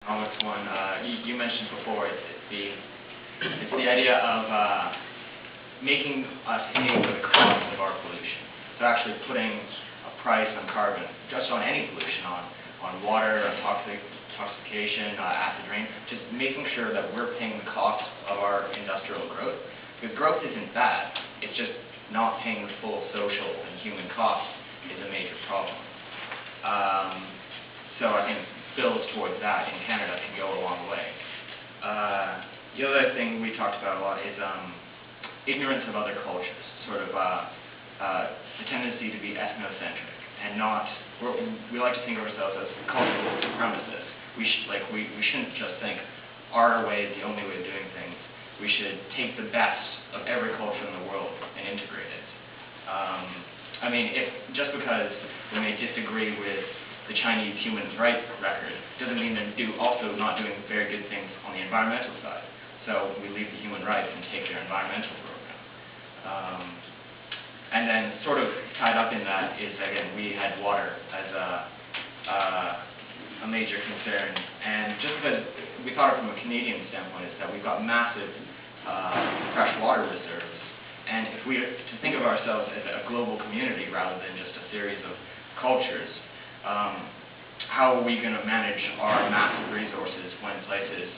It's one you mentioned before. It's the idea of making us pay for the cost of our pollution. So actually putting a price on carbon, just on any pollution, on water, on toxification, acid rain, just making sure that we're paying the cost of our industrial growth. Because growth isn't bad, it's just not paying the full social and human cost is a major problem. So I think bills towards that in Canada can go a long way. The other thing we talked about a lot is ignorance of other cultures, sort of the tendency to be ethnocentric and not. We like to think of ourselves as cultural supremacists. We shouldn't just think our way is the only way of doing things. We should take the best of every culture in the world and integrate it. I mean, just because we may disagree with the Chinese human rights record doesn't mean they're also not doing very good things on the environmental side. So we leave the human rights and take their environmental program. And then sort of tied up in that is, again, we had water as a major concern. And just because we thought it from a Canadian standpoint is that we've got massive fresh water reserves. And if we are to think of ourselves as a global community rather than just a series of cultures, how are we going to manage our massive resources when places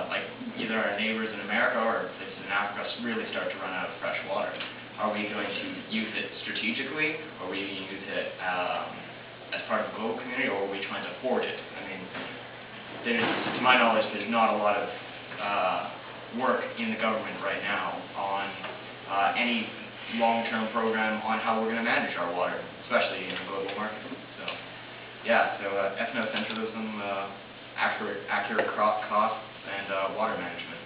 like either our neighbors in America or places in Africa really start to run out of fresh water? Are we going to use it strategically, or are we going to use it as part of the global community, or are we trying to hoard it? I mean, to my knowledge, there's not a lot of work in the government right now on any long-term program on how we're going to manage our water, especially in the global market. So, yeah, ethnocentrism, accurate crop costs, and water management.